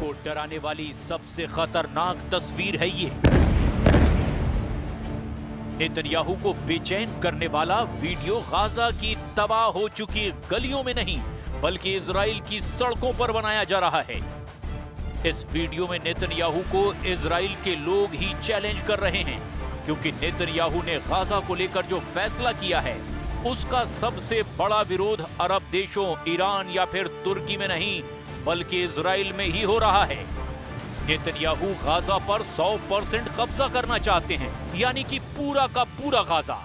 को डराने वाली सबसे खतरनाक तस्वीर है ये। नेतन्याहू को बेचैन करने वाला वीडियो गाजा की तबाह हो चुकी गलियों में नहीं बल्कि इजराइल की सड़कों पर बनाया जा रहा है। इस वीडियो में नेतन्याहू को इजराइल के लोग ही चैलेंज कर रहे हैं क्योंकि नेतन्याहू ने गाजा को लेकर जो फैसला किया है उसका सबसे बड़ा विरोध अरब देशों ईरान या फिर तुर्की में नहीं बल्कि इजराइल में ही हो रहा है। नेतन्याहू गाजा पर 100% कब्जा करना चाहते हैं, यानी कि पूरा का पूरा गाजा।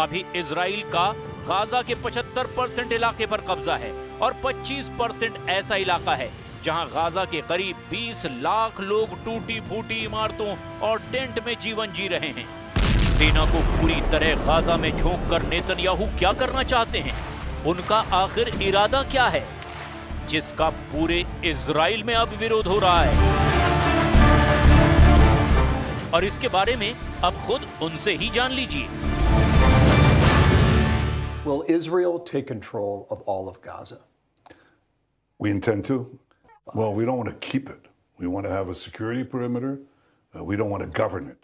अभी इजराइल का गाजा के 75% इलाके पर कब्जा है और 25% ऐसा इलाका है जहां गाजा के करीब 20 लाख लोग टूटी फूटी इमारतों और टेंट में जीवन जी रहे हैं। सेना को पूरी तरह गाजा में झोंककर नेतन्याहू क्या करना चाहते हैं? उनका आखिर इरादा क्या है जिसका पूरे इजराइल में अब विरोध हो रहा है? और इसके बारे में अब खुद उनसे ही जान लीजिए। Will Israel take control of all of Gaza? We intend to. Well, we don't want to keep it. We want to have a security perimeter. We don't want to govern it.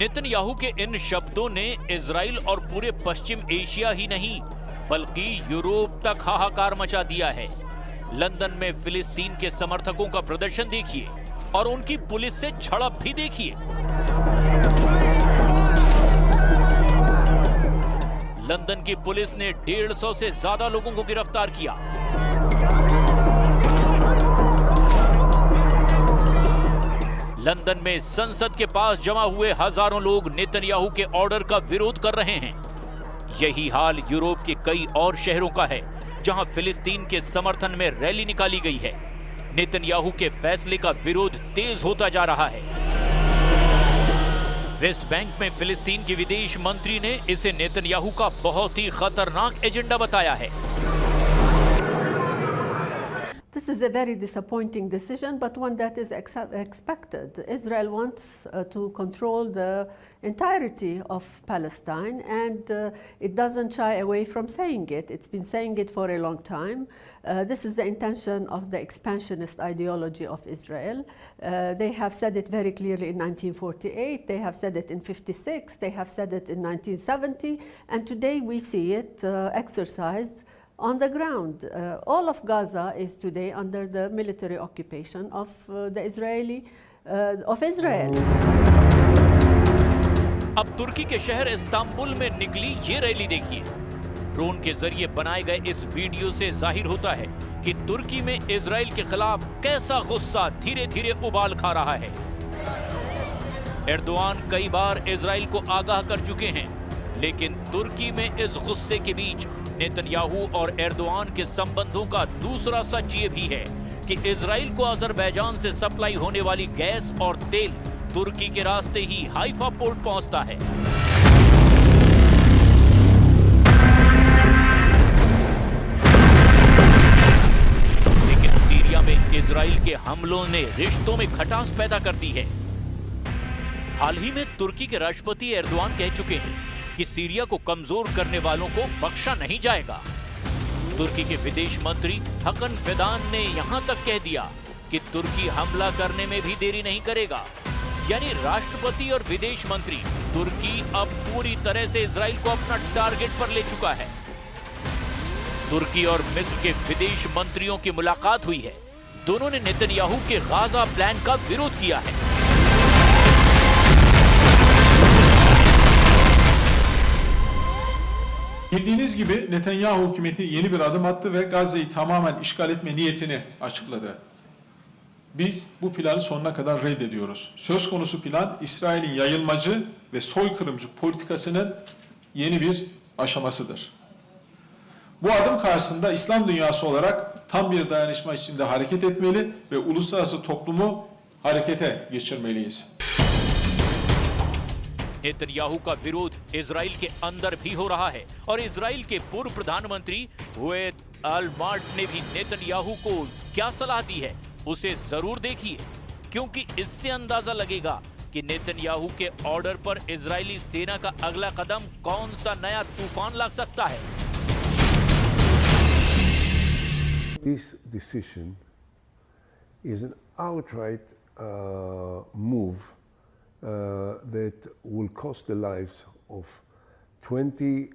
Netanyahu के इन शब्दों ने Israel और पूरे पश्चिम Asia ही नहीं बल्कि Europe तक हाहाकार मचा दिया है। लंदन में फिलिस्तीन के समर्थकों का प्रदर्शन देखिए और उनकी पुलिस से झड़प भी देखिए। लंदन की पुलिस ने 150 से ज्यादा लोगों को गिरफ्तार किया। लंदन में संसद के पास जमा हुए हजारों लोग नेतन्याहू के ऑर्डर का विरोध कर रहे हैं। यही हाल यूरोप के कई और शहरों का है जहां फिलिस्तीन के समर्थन में रैली निकाली गई है। नेतन्याहू के फैसले का विरोध तेज होता जा रहा है। वेस्ट बैंक में फिलिस्तीन के विदेश मंत्री ने इसे नेतन्याहू का बहुत ही खतरनाक एजेंडा बताया है। This is a very disappointing decision, but one that is expected. Israel wants to control the entirety of Palestine, and it doesn't shy away from saying it. It's been saying it for a long time. This is the intention of the expansionist ideology of Israel. They have said it very clearly in 1948, they have said it in 56, they have said it in 1970, and today we see it exercised on the ground. All of Gaza is today under the military occupation of Israel. अब तुर्की के शहर Istanbul में निकली ये rally देखिए। Drone के जरिए बनाए गए इस वीडियो से जाहिर होता है कि तुर्की में इजराइल के खिलाफ कैसा गुस्सा धीरे धीरे उबाल खा रहा है। एर्दोआन कई बार इजराइल को आगाह कर चुके हैं, लेकिन तुर्की में इस गुस्से के बीच नेतन्याहू और एर्दोआन के संबंधों का दूसरा सच ये भी है कि इजराइल को अजरबैजान से सप्लाई होने वाली गैस और तेल तुर्की के रास्ते ही हाइफा पोर्ट पहुंचता है। लेकिन सीरिया में इजराइल के हमलों ने रिश्तों में खटास पैदा कर दी है। हाल ही में तुर्की के राष्ट्रपति एर्दोआन कह चुके हैं कि सीरिया को कमजोर करने वालों को बख्शा नहीं जाएगा। तुर्की के विदेश मंत्री हकन फिदान ने यहां तक कह दिया कि तुर्की हमला करने में भी देरी नहीं करेगा। यानी राष्ट्रपति और विदेश मंत्री तुर्की अब पूरी तरह से इजराइल को अपना टारगेट पर ले चुका है। तुर्की और मिस्र के विदेश मंत्रियों की मुलाकात हुई है। दोनों ने नेतन्याहू के गाजा प्लान का विरोध किया है। Bildiğiniz gibi Netanyahu hükümeti yeni bir adım attı ve Gazze'yi tamamen işgal etme niyetini açıkladı. Biz bu planı sonuna kadar reddediyoruz. Söz konusu plan İsrail'in yayılmacı ve soykırımcı politikasının yeni bir aşamasıdır. Bu adım karşısında İslam dünyası olarak tam bir dayanışma içinde hareket etmeli ve uluslararası toplumu harekete geçirmeliyiz. Netanyahu का विरोध Israel के अंदर भी हो रहा है और Israel के पूर्व प्रधानमंत्री हुएद अल-मार्ट ने भी नेतन्याहू को क्या सलाह दी है उसे जरूर देखिए, क्योंकि इससे अंदाजा लगेगा कि नेतन्याहू के ऑर्डर पर इजरायली सेना का अगला कदम कौन सा नया तूफान ला सकता है। This decision is an outright move that will cost the lives of 20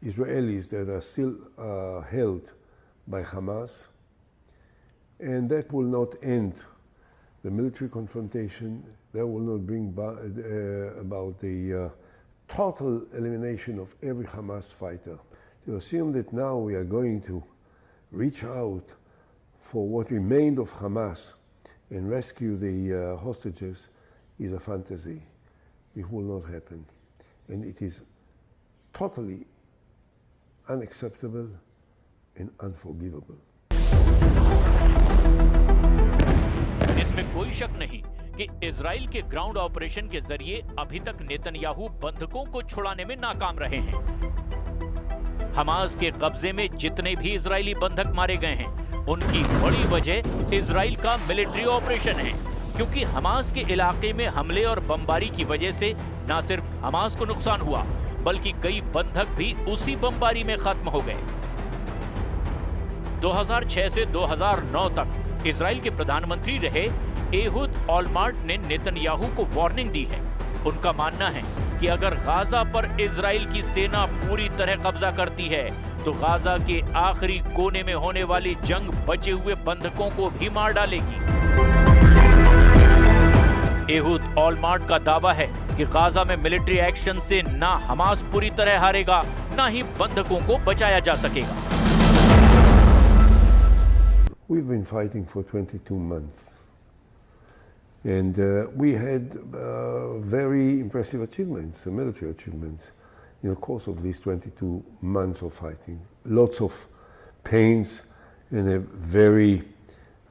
Israelis that are still held by Hamas, and that will not end the military confrontation. That will not bring about the total elimination of every Hamas fighter. To assume that now we are going to reach out for what remained of Hamas and rescue the hostages is a fantasy. It will not happen. And it is totally unacceptable and unforgivable. इसमें कोई शक नहीं कि Israel के ground operation के जरिए अभी तक नेतन्याहू बंधकों को छुड़ाने में नाकाम रहे हैं। हमास के कब्जे में जितने भी इजरायली बंधक मारे गए हैं, उनकी बड़ी वजह इजराइल का मिलिट्री ऑपरेशन है, क्योंकि हमास के इलाके में हमले और बमबारी की वजह से न सिर्फ हमास को नुकसान हुआ, बल्कि कई बंधक भी उसी बमबारी में खत्म हो गए। 2006 से 2009 तक इजराइल के प्रधानमंत्री रहे एहुद ओलमर्ट ने नेतन्याहू को वार्निंग दी है। उनका मानना है कि अगर गाजा पर इजराइल की सेना पूरी तरह कब्जा करती है तो गाजा के आखिरी कोने में होने वाली जंग बचे हुए बंधकों को भी मार डालेगी। एहुद ओलमर्ट का दावा है कि गाजा में मिलिट्री एक्शन से ना हमास पूरी तरह हारेगा, ना ही बंधकों को बचाया जा सकेगा। We've been fighting for 22 months. And we had very impressive achievements, military achievements, in the course of these 22 months of fighting. Lots of pains and a very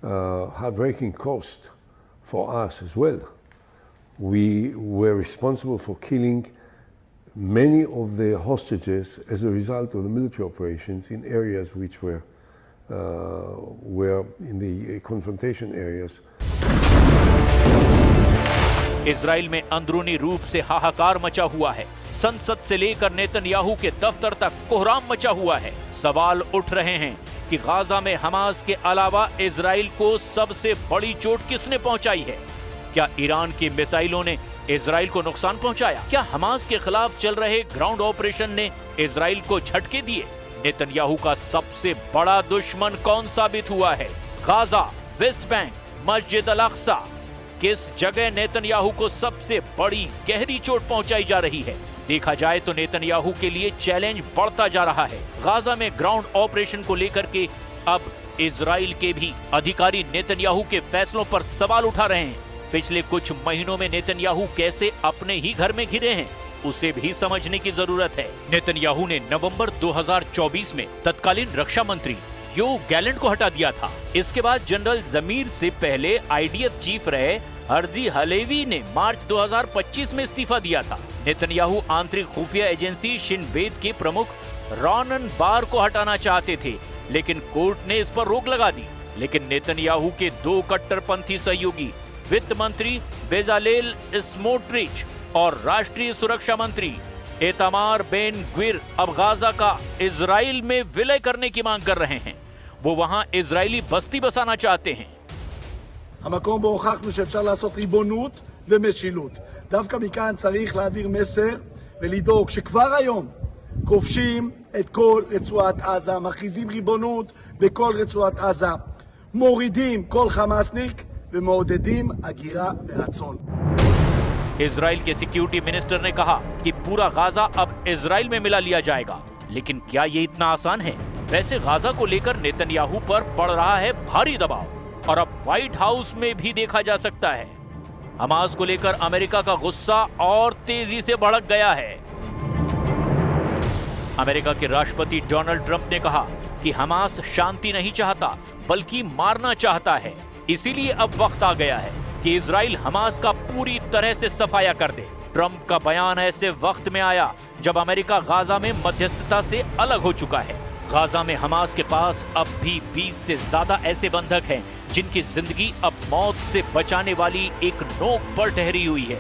heartbreaking cost for us as well. We were responsible for killing many of the hostages as a result of the military operations in areas which were in the confrontation areas. Israel में अंदरूनी रूप से हाहाकार मचा हुआ है। संसद से लेकर नेतन्याहू के दफ्तर तक कोहराम मचा हुआ है। सवाल उठ रहे हैं कि गाजा में हमास के अलावा इजराइल को सबसे बड़ी चोट किसने पहुंचाई है? क्या ईरान की मिसाइलों ने इजराइल को नुकसान पहुंचाया? क्या हमास के खिलाफ चल रहे ग्राउंड ऑपरेशन ने इजराइल को झटके दिए? नेतन्याहू का सबसे बड़ा दुश्मन कौन साबित हुआ है? गाजा, वेस्ट बैंक, मस्जिद अल अक्सा, किस जगह नेतन्याहू को सबसे बड़ी गहरी चोट पहुंचाई जा रही है? देखा जाए तो नेतन्याहू के लिए चैलेंज बढ़ता जा रहा है। गाजा में ग्राउंड ऑपरेशन को लेकर के अब इजराइल के भी अधिकारी नेतन्याहू के फैसलों पर सवाल उठा रहे हैं। पिछले कुछ महीनों में नेतन्याहू कैसे अपने ही घर में घिरे हैं, उसे भी समझने की जरूरत है। नेतन्याहू ने नवंबर 2024 में तत्कालीन रक्षा मंत्री योव गैलेंट को हटा दिया था। इसके बाद जनरल जमीर से पहले आईडीएफ चीफ रहे हर्जी हलेवी ने मार्च 2025 में इस्तीफा दिया था। नेतन्याहू आंतरिक खुफिया एजेंसी शिन बेत के प्रमुख रॉनन बार को हटाना चाहते थे, लेकिन कोर्ट ने इस पर रोक लगा दी। लेकिन नेतन्याहू के दो कट्टरपंथी सहयोगी वित्त मंत्री बेजालेल स्मोट्रिच और राष्ट्रीय सुरक्षा मंत्री इतामार बेन ग्विर अब गाजा का इजराइल में विलय करने की मांग कर रहे हैं। वो वहां इजरायली बस्ती बसाना चाहते हैं। המקום בו הוכחנו שאפשר לעשות ריבונות ומשילות. דווקא מכאן צריך להעביר מסר ולדאוג שכבר היום כובשים את כל רצועת עזה, מכריזים ריבונות בכל רצועת עזה, מורידים כל חמאסניק ומעודדים הגירה ברצון. इजराइल के सिक्योरिटी मिनिस्टर ने कहा कि पूरा गाजा अब इजराइल में मिला लिया जाएगा, लेकिन क्या ये इतना आसान है? वैसे गाजा को लेकर नेतन्याहू पर पड़ रहा है भारी दबाव और अब व्हाइट हाउस में भी देखा जा सकता है। हमास को लेकर अमेरिका का गुस्सा और तेजी से भड़क गया है। अमेरिका के राष्ट्रपति डोनाल्ड ट्रंप ने कहा कि हमास शांति नहीं चाहता बल्कि मारना चाहता है। इसीलिए अब वक्त आ गया है कि इजराइल हमास का पूरी तरह से सफाया कर दे। ट्रंप का बयान ऐसे वक्त में आया जब अमेरिका गाजा में मध्यस्थता से अलग हो चुका है। गाजा में हमास के पास अब भी 20 से ज्यादा ऐसे बंधक हैं जिनकी जिंदगी अब मौत से बचाने वाली एक नोक पर ठहरी हुई है।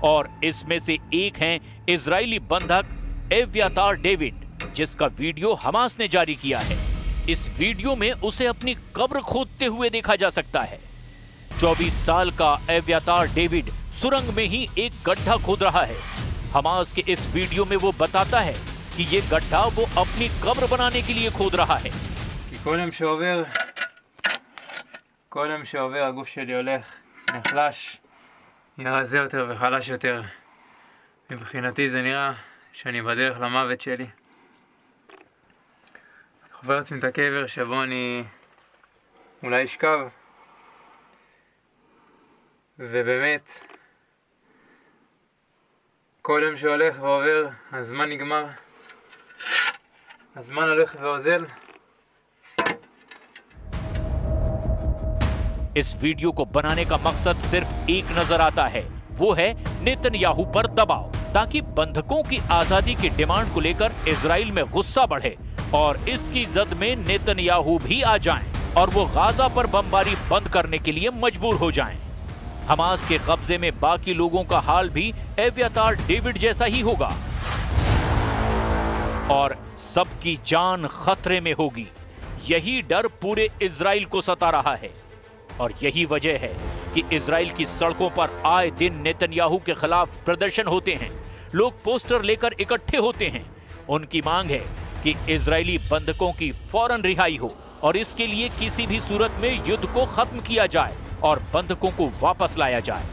और इसमें से एक हैं इजरायली बंधक एव्यातार डेविड। जिसका वीडियो हमास ने जारी किया है। इस वीडियो में उसे अपनी कब्र खोदते हुए देखा जा सकता है। 24 साल का एव्यातार डेविड सुरंग में ही एक गड्ढा खोद रहा है। हमास के इस वीडियो में वो बताता है कि ये गड्ढा वो अपनी कब्र बनाने के लिए खोद रहा है। כל יום שעובר הגוף שלי הולך, נחלש, נראה רזה יותר וחלש יותר. מבחינתי זה נראה שאני בדרך למוות שלי. חובר לעצמי את הקבר שבו אני אולי אשכב. ובאמת, כל יום שהולך ועובר, הזמן נגמר. הזמן הולך ואוזל. इस वीडियो को बनाने का मकसद सिर्फ एक नजर आता है, वो है नेतन्याहू पर दबाव, ताकि बंधकों की आजादी की डिमांड को लेकर इजराइल में गुस्सा बढ़े और इसकी जद में नेतन्याहू भी आ जाएं और वो गाजा पर बमबारी बंद करने के लिए मजबूर हो जाएं। हमास के कब्जे में बाकी लोगों का हाल भी एव्यातार डेविड जैसा ही होगा और सबकी जान खतरे में होगी। यही डर पूरे इजराइल को सता रहा है और यही वजह है कि इजराइल की सड़कों पर आए दिन नेतन्याहू के खिलाफ प्रदर्शन होते हैं। लोग पोस्टर लेकर इकट्ठे होते हैं। उनकी मांग है कि इजरायली बंधकों की फौरन रिहाई हो और इसके लिए किसी भी सूरत में युद्ध को खत्म किया जाए और बंधकों को वापस लाया जाए।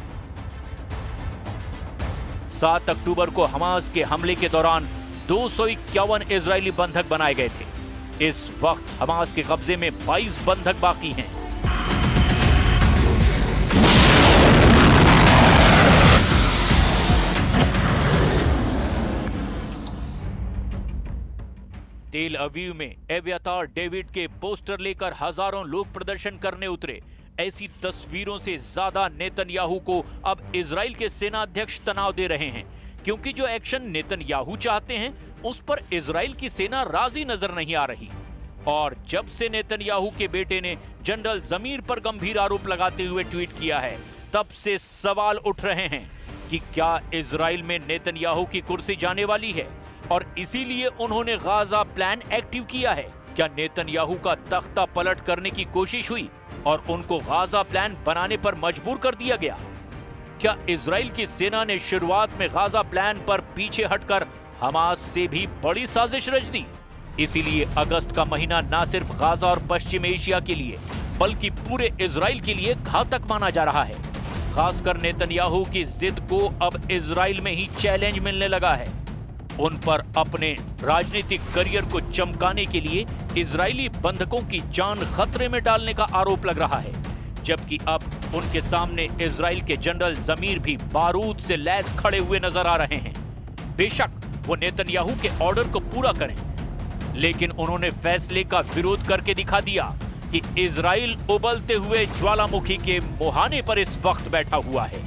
7 अक्टूबर को हमास के हमले के दौरान 251 इजरायली बंधक बनाए गए थे। इस वक्त हमास के कब्जे में 22 बंधक बाकी हैं। तेल अवीव में एव्यातार डेविड के पोस्टर लेकर हजारों लोग प्रदर्शन करने उतरे। ऐसी तस्वीरों से ज्यादा नेतन्याहू को अब इजराइल के सेना अध्यक्ष तनाव दे रहे हैं, क्योंकि जो एक्शन नेतन्याहू चाहते हैं उस पर इजराइल की सेना राजी नजर नहीं आ रही। और जब से नेतन्याहू के बेटे ने जनरल जमीर पर गंभीर आरोप लगाते हुए ट्वीट किया है, तब से सवाल उठ रहे हैं कि क्या इजराइल में नेतन्याहू की कुर्सी जाने वाली है और इसीलिए उन्होंने गाजा प्लान एक्टिव किया है। क्या नेतन्याहू का तख्ता पलट करने की कोशिश हुई और उनको गाजा प्लान बनाने पर मजबूर कर दिया गया? क्या इजराइल की सेना ने शुरुआत में गाजा प्लान पर पीछे हटकर हमास से भी बड़ी साजिश रच दी? इसीलिए अगस्त का महीना न सिर्फ गाजा और पश्चिम एशिया के लिए बल्कि पूरे इजराइल के लिए घातक माना जा रहा है। खासकर नेतन्याहू की जिद को अब इजराइल में ही चैलेंज मिलने लगा है। उन पर अपने राजनीतिक करियर को चमकाने के लिए इजरायली बंधकों की जान खतरे में डालने का आरोप लग रहा है, जबकि अब उनके सामने इजराइल के जनरल जमीर भी बारूद से लैस खड़े हुए नजर आ रहे हैं। बेशक वो नेतन्याहू के ऑर्डर को पूरा करें, लेकिन उन्होंने फैसले का विरोध करके दिखा दिया कि इजराइल उबलते हुए ज्वालामुखी के मुहाने पर इस वक्त बैठा हुआ है।